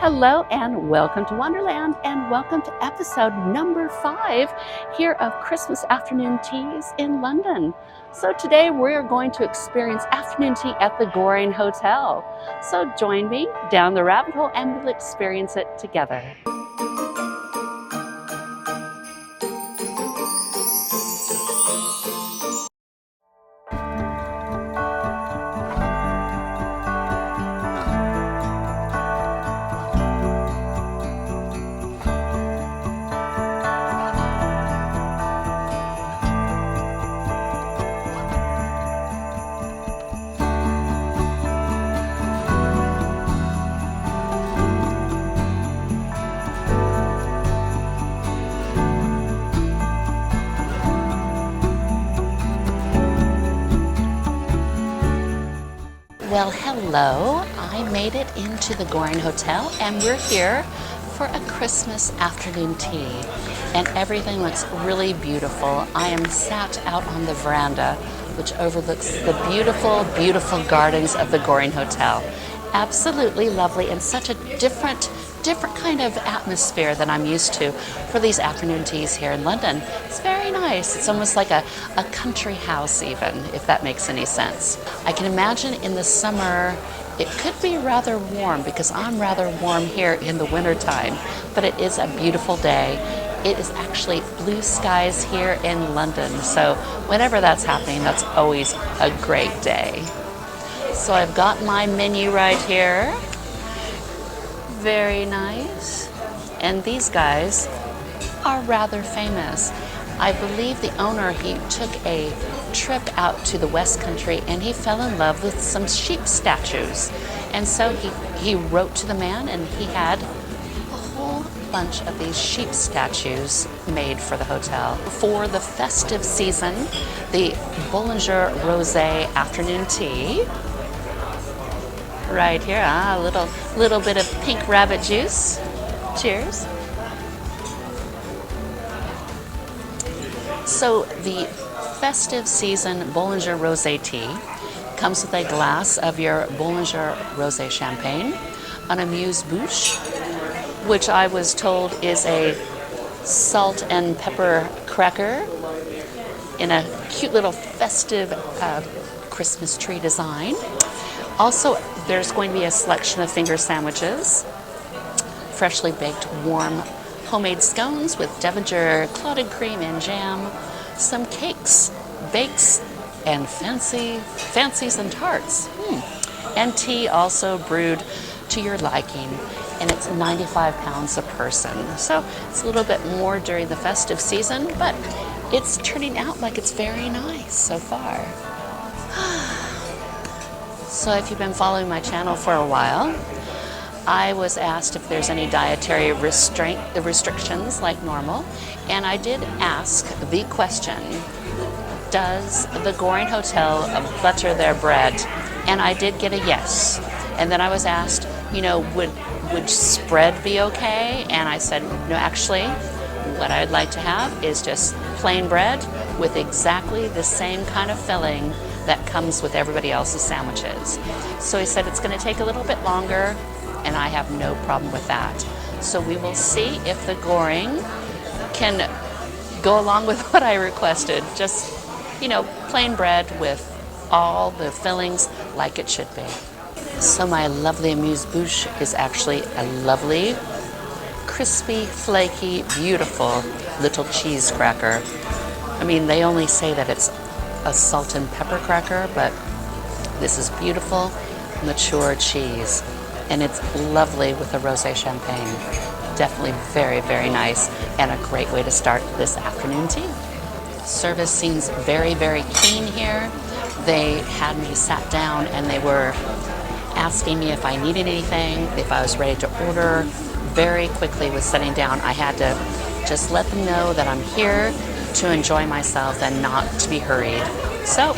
Hello and welcome to Wanderland and welcome to episode number 5 here of Christmas afternoon teas in London. So today we're going to experience afternoon tea at the Goring Hotel. So join me down the rabbit hole and we'll experience it together. Well, hello. I made it into the Goring Hotel and we're here for a Christmas afternoon tea. And everything looks really beautiful. I am sat out on the veranda, which overlooks the beautiful, beautiful gardens of the Goring Hotel. Absolutely lovely and such a different kind of atmosphere than I'm used to for these afternoon teas here in London. It's very nice. It's almost like a country house even, if that makes any sense. I can imagine in the summer it could be rather warm because I'm rather warm here in the winter time, but it is a beautiful day. It is actually blue skies here in London, so whenever that's happening, that's always a great day. So I've got my menu right here. Very nice. And these guys are rather famous. I believe the owner, he took a trip out to the West Country and he fell in love with some sheep statues. And so he wrote to the man and he had a whole bunch of these sheep statues made for the hotel. For the festive season, the Bollinger Rosé afternoon tea. Right here, a little bit of pink rabbit juice. Cheers. So the festive season Bollinger Rosé tea comes with a glass of your Bollinger Rosé Champagne, an amuse bouche, which I was told is a salt and pepper cracker in a cute little festive Christmas tree design. Also, there's going to be a selection of finger sandwiches, freshly baked warm homemade scones with Devonshire clotted cream and jam, some cakes, bakes, and fancies and tarts. And tea also brewed to your liking, and it's £95 a person. So it's a little bit more during the festive season, but it's turning out like it's very nice so far. So if you've been following my channel for a while, I was asked if there's any dietary restrictions like normal, and I did ask the question, does the Goring Hotel butter their bread? And I did get a yes. And then I was asked, would spread be okay? And I said, no, actually, what I'd like to have is just plain bread with exactly the same kind of filling that comes with everybody else's sandwiches. So he said it's going to take a little bit longer, and I have no problem with that. So we will see if the Goring can go along with what I requested. Just, plain bread with all the fillings like it should be. So my lovely amuse bouche is actually a lovely, crispy, flaky, beautiful little cheese cracker. I mean, they only say that it's a salt and pepper cracker, but this is beautiful, mature cheese. And it's lovely with a rosé champagne. Definitely very, very nice and a great way to start this afternoon tea. Service seems very, very keen here. They had me sat down and they were asking me if I needed anything, if I was ready to order. Very quickly with sitting down, I had to just let them know that I'm here to enjoy myself and not to be hurried. So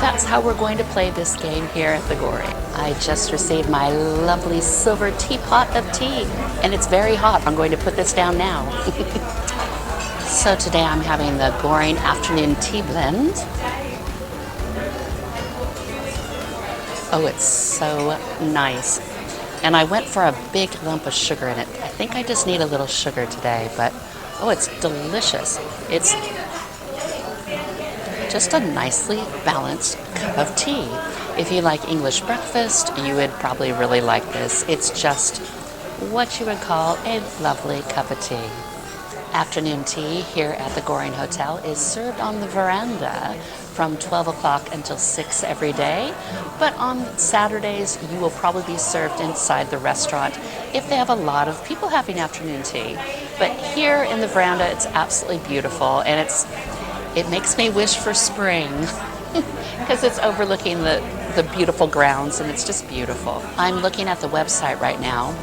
that's how we're going to play this game here at the Goring. I just received my lovely silver teapot of tea, and it's very hot. I'm going to put this down now. So today I'm having the Goring afternoon tea blend. Oh, it's so nice. And I went for a big lump of sugar in it. I think I just need a little sugar today, but oh, it's delicious. It's just a nicely balanced cup of tea. If you like English breakfast, you would probably really like this. It's just what you would call a lovely cup of tea. Afternoon tea here at the Goring Hotel is served on the veranda from 12 o'clock until 6 every day. But on Saturdays, you will probably be served inside the restaurant if they have a lot of people having afternoon tea. But here in the veranda, it's absolutely beautiful, and it makes me wish for spring because it's overlooking the beautiful grounds, and it's just beautiful. I'm looking at the website right now.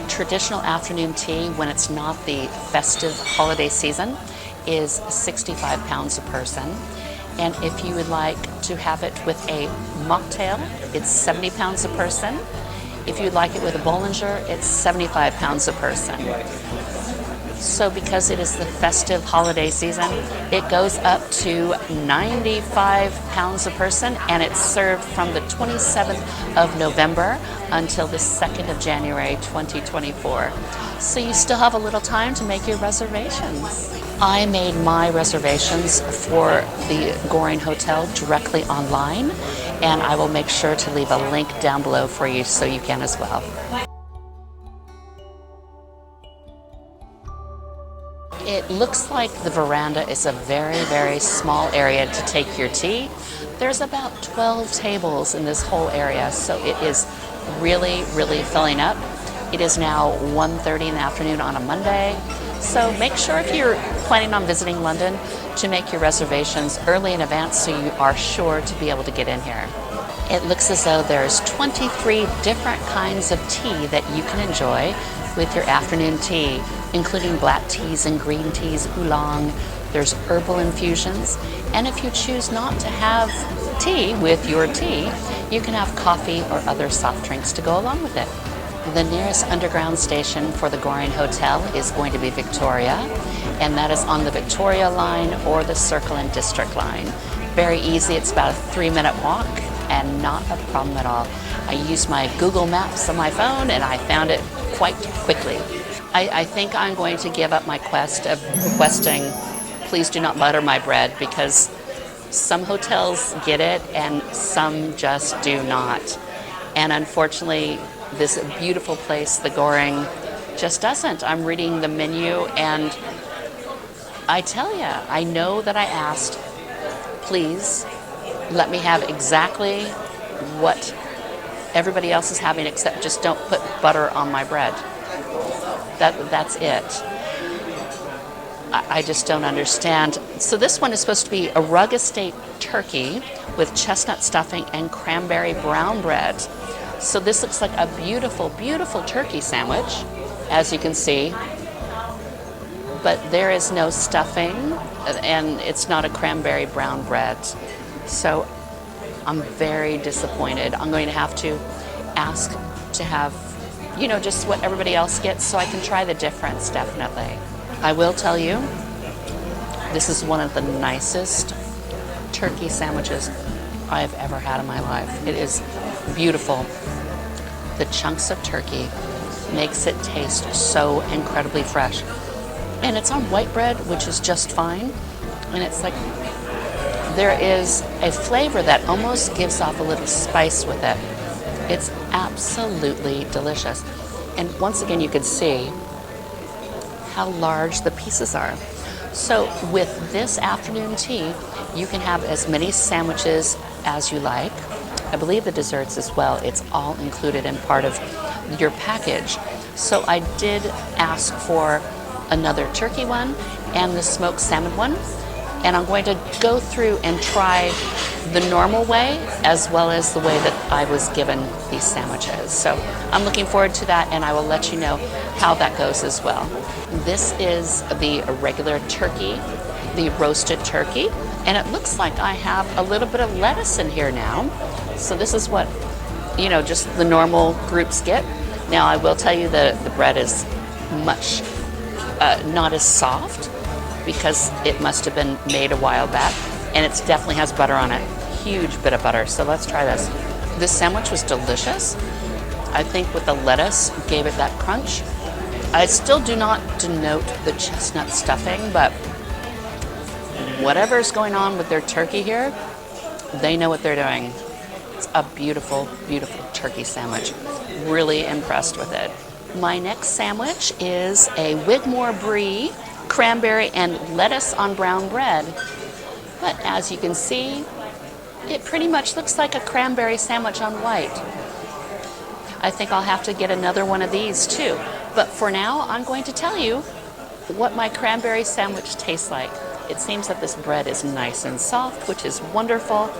Traditional afternoon tea, when it's not the festive holiday season, is 65 pounds a person. And if you would like to have it with a mocktail, it's 70 pounds a person. If you'd like it with a Bollinger, it's 75 pounds a person. So because it is the festive holiday season, it goes up to 95 pounds a person, and it's served from the 27th of November until the 2nd of January 2024. So you still have a little time to make your reservations. I made my reservations for the Goring Hotel directly online, and I will make sure to leave a link down below for you so you can as well. It looks like the veranda is a very, very small area to take your tea. There's about 12 tables in this whole area, so it is really, really filling up. It is now 1:30 in the afternoon on a Monday, so make sure if you're planning on visiting London to make your reservations early in advance so you are sure to be able to get in here. It looks as though there's 23 different kinds of tea that you can enjoy with your afternoon tea, including black teas and green teas, oolong. There's herbal infusions, and if you choose not to have tea with your tea, you can have coffee or other soft drinks to go along with it. The nearest underground station for the Goring Hotel is going to be Victoria, and that is on the Victoria line or the Circle and District line. Very easy, it's about a 3-minute walk and not a problem at all. I used my Google Maps on my phone and I found it quite quickly. I think I'm going to give up my quest of requesting, please do not butter my bread, because some hotels get it and some just do not. And unfortunately, this beautiful place, the Goring, just doesn't. I'm reading the menu and I tell you, I know that I asked, please let me have exactly what everybody else is having, except just don't put butter on my bread. That's it. I just don't understand. So this one is supposed to be a rug estate turkey with chestnut stuffing and cranberry brown bread. So this looks like a beautiful, beautiful turkey sandwich, as you can see. But there is no stuffing, and it's not a cranberry brown bread. So I'm very disappointed. I'm going to have to ask to have, you know, just what everybody else gets so I can try the difference, definitely. I will tell you, this is one of the nicest turkey sandwiches I've ever had in my life. It is beautiful. The chunks of turkey makes it taste so incredibly fresh. And it's on white bread, which is just fine. And it's like, there is a flavor that almost gives off a little spice with it. It's absolutely delicious. And once again, you can see how large the pieces are. So with this afternoon tea, you can have as many sandwiches as you like. I believe the desserts as well. It's all included in part of your package. So I did ask for another turkey one and the smoked salmon one. And I'm going to go through and try the normal way as well as the way that I was given these sandwiches. So I'm looking forward to that, and I will let you know how that goes as well. This is the regular turkey, the roasted turkey, and it looks like I have a little bit of lettuce in here now. So this is what, you know, just the normal groups get. Now I will tell you that the bread is much not as soft, because it must have been made a while back, and it definitely has butter on it. Huge bit of butter. So let's try this. This sandwich was delicious. I think with the lettuce gave it that crunch. I still do not denote the chestnut stuffing, but whatever's going on with their turkey here, they know what they're doing. It's a beautiful, beautiful turkey sandwich. Really impressed with it. My next sandwich is a Wigmore Brie, cranberry and lettuce on brown bread. But as you can see, it pretty much looks like a cranberry sandwich on white. I think I'll have to get another one of these too. But for now, I'm going to tell you what my cranberry sandwich tastes like. It seems that this bread is nice and soft, which is wonderful.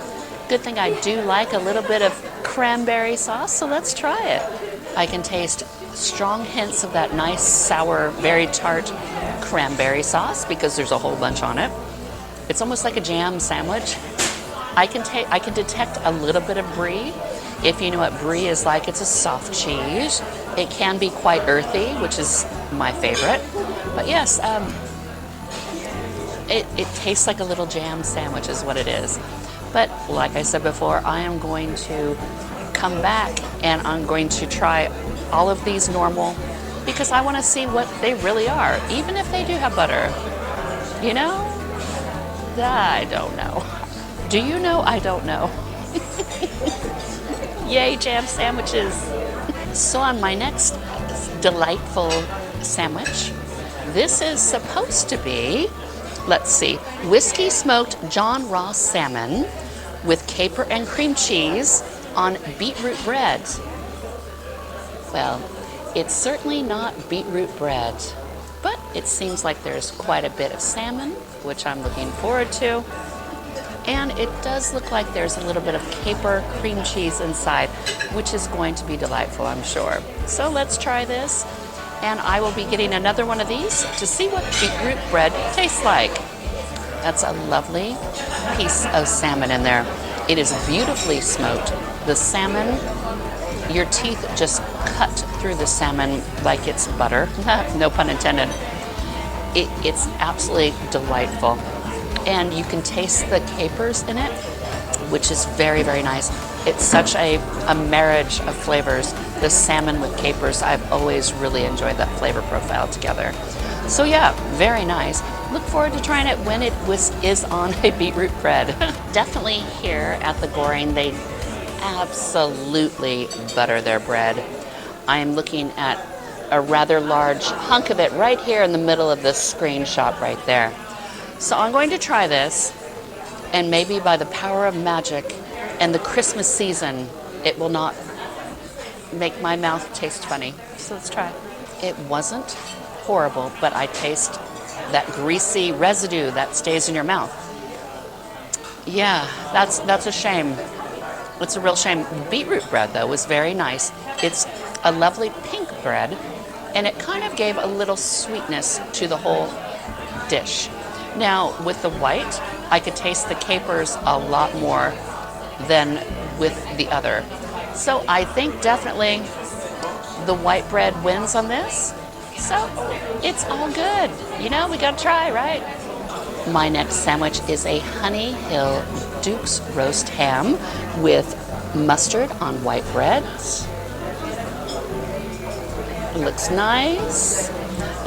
Good thing I do like a little bit of cranberry sauce, so let's try it. I can taste strong hints of that nice, sour, very tart cranberry sauce because there's a whole bunch on it. It's almost like a jam sandwich. I can detect a little bit of brie. If you know what brie is like, it's a soft cheese. It can be quite earthy, which is my favorite. But yes, it tastes like a little jam sandwich is what it is. But like I said before, I am going to come back and I'm going to try all of these normal because I want to see what they really are, even if they do have butter. You know? I don't know. Do you know? I don't know. Yay, jam sandwiches. So on my next delightful sandwich, this is supposed to be, let's see, whiskey smoked John Ross salmon with caper and cream cheese on beetroot bread. Well, it's certainly not beetroot bread, but it seems like there's quite a bit of salmon, which I'm looking forward to. And it does look like there's a little bit of caper cream cheese inside, which is going to be delightful, I'm sure. So let's try this. And I will be getting another one of these to see what beetroot bread tastes like. That's a lovely piece of salmon in there. It is beautifully smoked. The salmon, your teeth just cut through the salmon like it's butter. No pun intended. It's absolutely delightful. And you can taste the capers in it, which is very, very nice. It's such a marriage of flavors. The salmon with capers, I've always really enjoyed that flavor profile together. So yeah, very nice. Look forward to trying it when it is on a beetroot bread. Definitely here at the Goring, they absolutely butter their bread. I am looking at a rather large hunk of it right here in the middle of this screenshot right there. So I'm going to try this, and maybe by the power of magic and the Christmas season, it will not make my mouth taste funny. So let's try. It wasn't horrible, but I taste that greasy residue that stays in your mouth. Yeah, that's a shame. It's a real shame. Beetroot bread, though, was very nice. It's a lovely pink bread, and it kind of gave a little sweetness to the whole dish. Now, with the white, I could taste the capers a lot more than with the other. So I think definitely the white bread wins on this. So it's all good. You know, we gotta try, right? My next sandwich is a Honey Hill Duke's roast ham with mustard on white bread. It looks nice.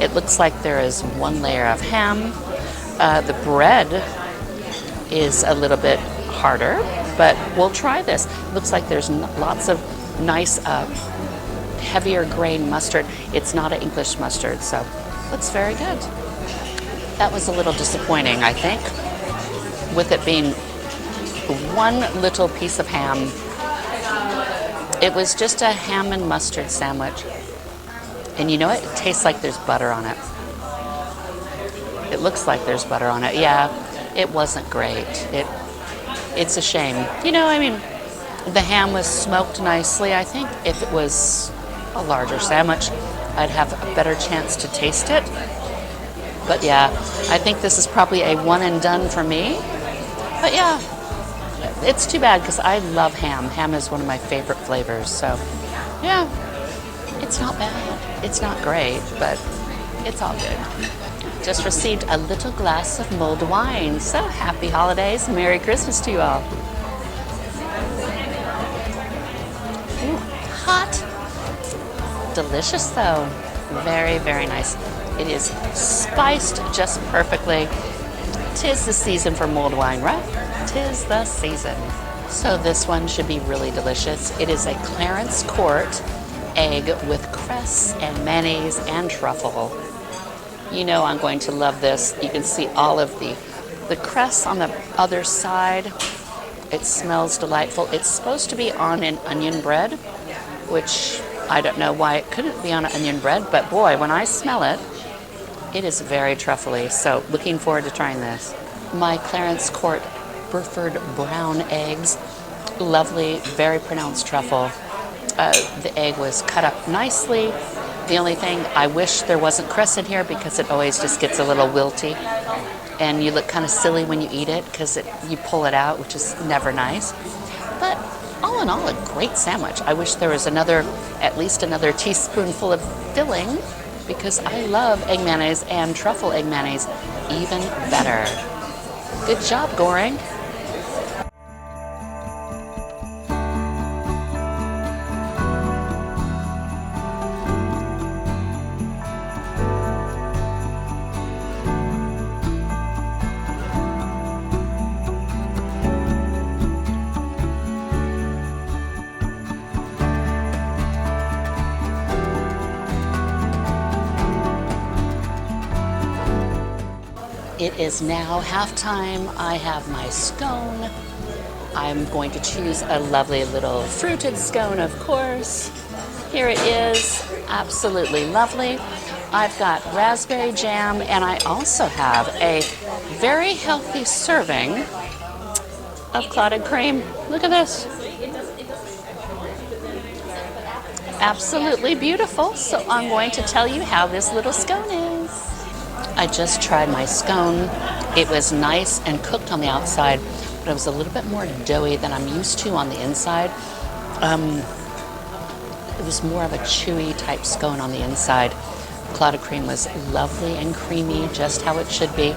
It looks like there is one layer of ham. The bread is a little bit harder, but we'll try this. It looks like there's lots of nice heavier grain mustard. It's not an English mustard, so looks very good. That was a little disappointing, I think, with it being one little piece of ham. It was just a ham and mustard sandwich. And you know what? It tastes like there's butter on it. It looks like there's butter on it. Yeah, it wasn't great. It's a shame. You know, I mean, the ham was smoked nicely. I think if it was a larger sandwich, I'd have a better chance to taste it. But yeah, I think this is probably a one and done for me. But yeah, it's too bad because I love ham. Ham is one of my favorite flavors. So yeah, it's not bad. It's not great, but it's all good. Just received a little glass of mulled wine. So happy holidays. Merry Christmas to you all. Ooh, hot delicious though. Very, very nice. It is spiced just perfectly. 'Tis the season for mulled wine, right? 'Tis the season. So this one should be really delicious. It is a Clarence Court egg with cress and mayonnaise and truffle. You know I'm going to love this. You can see all of the cress on the other side. It smells delightful. It's supposed to be on an onion bread, which I don't know why it couldn't be on an onion bread, but boy, when I smell it, it is very truffly. So looking forward to trying this. My Clarence Court Burford brown eggs, lovely, very pronounced truffle. The egg was cut up nicely. The only thing, I wish there wasn't cress in here because it always just gets a little wilty. And you look kind of silly when you eat it because you pull it out, which is never nice. But all in all, a great sandwich. I wish there was at least another teaspoonful of filling because I love egg mayonnaise and truffle egg mayonnaise even better. Good job, Goring. It is now halftime. I have my scone. I'm going to choose a lovely little fruited scone, of course. Here it is, absolutely lovely. I've got raspberry jam, and I also have a very healthy serving of clotted cream. Look at this. Absolutely beautiful. So I'm going to tell you how this little scone is. I just tried my scone. It was nice and cooked on the outside, but it was a little bit more doughy than I'm used to on the inside. It was more of a chewy type scone on the inside. Clotted cream was lovely and creamy, just how it should be.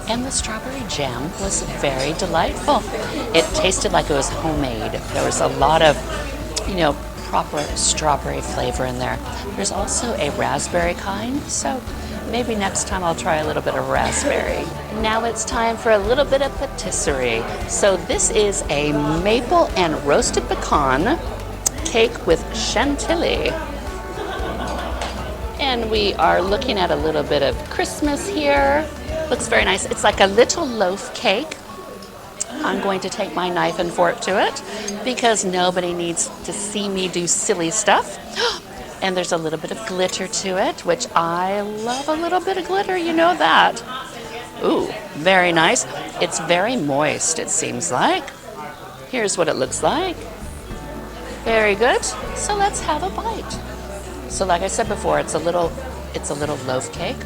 And the strawberry jam was very delightful. It tasted like it was homemade. There was a lot of, proper strawberry flavor in there. There's also a raspberry kind, so maybe next time I'll try a little bit of raspberry. Now it's time for a little bit of patisserie. So this is a maple and roasted pecan cake with chantilly. And we are looking at a little bit of Christmas here. Looks very nice. It's like a little loaf cake. I'm going to take my knife and fork to it because nobody needs to see me do silly stuff. And there's a little bit of glitter to it, which I love a little bit of glitter, you know that. Ooh, very nice. It's very moist, it seems like. Here's what it looks like. Very good. So let's have a bite. So like I said before, it's a little loaf cake.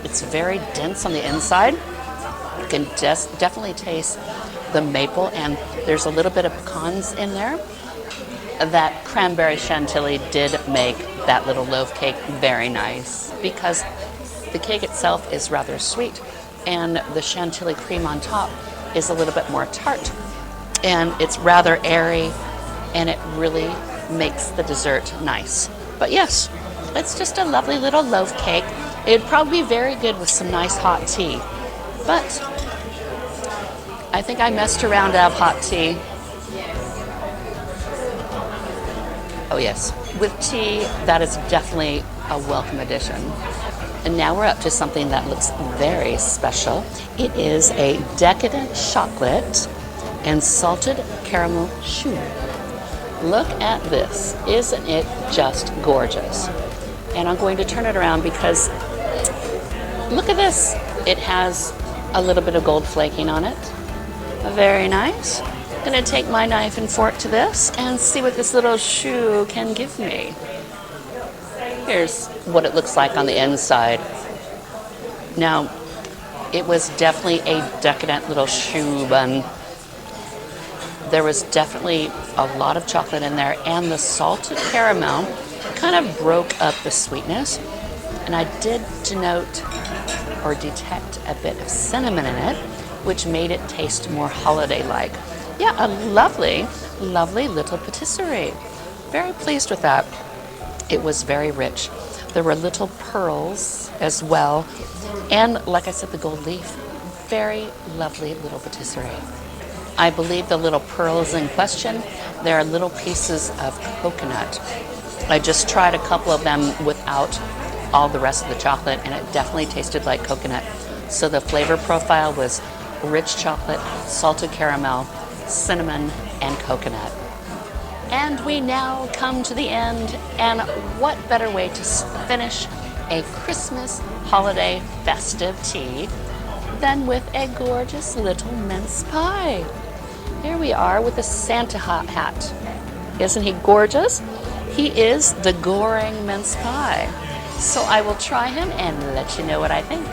It's very dense on the inside. You can definitely taste the maple, and there's a little bit of pecans in there. That cranberry chantilly did make that little loaf cake very nice because the cake itself is rather sweet and the chantilly cream on top is a little bit more tart, and it's rather airy, and it really makes the dessert nice. But yes, it's just a lovely little loaf cake. It'd probably be very good with some nice hot tea, but I think I messed around to have hot tea. Oh yes, with tea, that is definitely a welcome addition. And now we're up to something that looks very special. It is a decadent chocolate and salted caramel choux. Look at this. Isn't it just gorgeous? And I'm going to turn it around because look at this. It has a little bit of gold flaking on it. Very nice. I'm going to take my knife and fork to this and see what this little choux can give me. Here's what it looks like on the inside. Now, it was definitely a decadent little choux bun. There was definitely a lot of chocolate in there, and the salted caramel kind of broke up the sweetness. And I did denote or detect a bit of cinnamon in it, which made it taste more holiday-like. Yeah, a lovely, lovely little patisserie. Very pleased with that. It was very rich. There were little pearls as well. And like I said, the gold leaf. Very lovely little patisserie. I believe the little pearls in question, they're little pieces of coconut. I just tried a couple of them without all the rest of the chocolate, and it definitely tasted like coconut. So the flavor profile was rich chocolate, salted caramel, cinnamon, and coconut. And we now come to the end, and what better way to finish a Christmas holiday festive tea than with a gorgeous little mince pie. Here we are with a Santa hat. Isn't he gorgeous? He is the Goring mince pie. So I will try him and let you know what I think.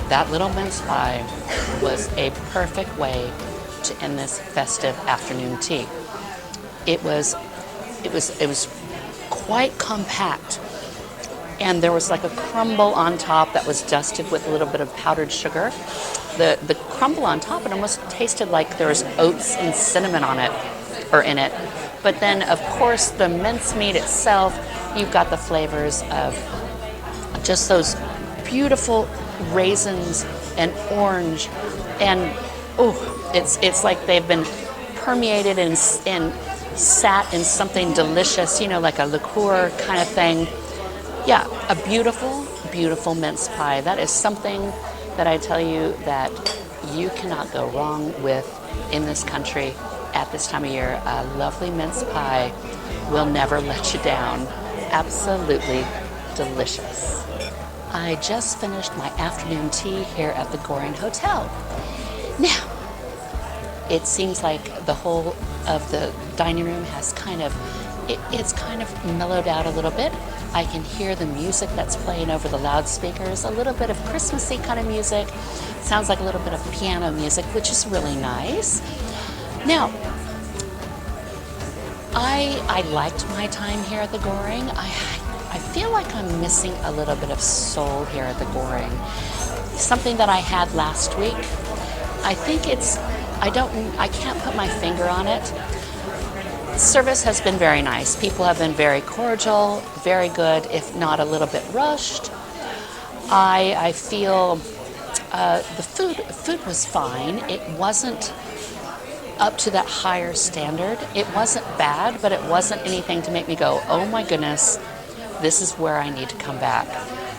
That little mince pie was a perfect way to end this festive afternoon tea. It was quite compact, and there was like a crumble on top that was dusted with a little bit of powdered sugar. The crumble on top, it almost tasted like there was oats and cinnamon on it, or in it. But then, of course, the mincemeat itself, you've got the flavors of just those beautiful raisins and orange, and it's like they've been permeated and sat in something delicious, you know, like a liqueur kind of thing. Yeah, a beautiful, beautiful mince pie. That is something that I tell you that you cannot go wrong with in this country at this time of year. A lovely mince pie will never let you down. Absolutely delicious. I just finished my afternoon tea here at the Goring Hotel. Now, it seems like the whole of the dining room has it's kind of mellowed out a little bit. I can hear the music that's playing over the loudspeakers, a little bit of Christmassy kind of music. Sounds like a little bit of piano music, which is really nice. Now, I liked my time here at the Goring. I feel like I'm missing a little bit of soul here at the Goring. Something that I had last week. I think I can't put my finger on it. Service has been very nice. People have been very cordial, very good, if not a little bit rushed. I feel the food was fine. It wasn't up to that higher standard. It wasn't bad, but it wasn't anything to make me go, oh my goodness, this is where I need to come back.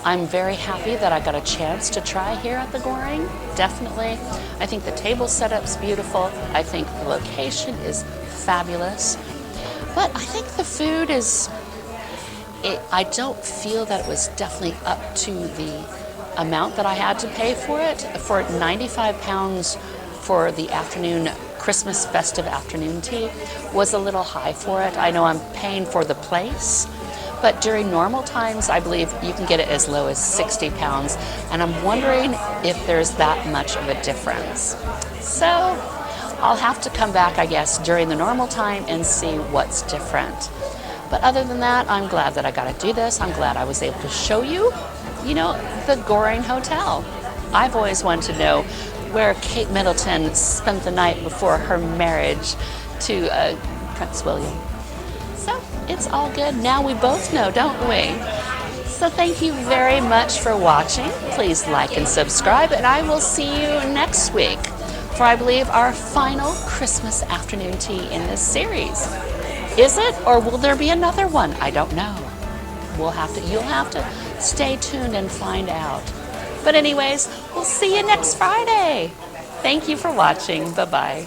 I'm very happy that I got a chance to try here at the Goring, definitely. I think the table setup's beautiful. I think the location is fabulous. But I think the food I don't feel that it was definitely up to the amount that I had to pay for it. For £95 for the afternoon, Christmas festive afternoon tea was a little high for it. I know I'm paying for the place, but during normal times, I believe you can get it as low as £60, and I'm wondering if there's that much of a difference. So I'll have to come back, I guess, during the normal time and see what's different. But other than that, I'm glad that I got to do this. I'm glad I was able to show you, the Goring Hotel. I've always wanted to know where Kate Middleton spent the night before her marriage to Prince William. So it's all good. Now we both know, don't we? So thank you very much for watching. Please like and subscribe, and I will see you next week for, I believe, our final Christmas afternoon tea in this series. Is it, or will there be another one? I don't know. You'll have to stay tuned and find out. But anyways, we'll see you next Friday. Thank you for watching. Bye-bye.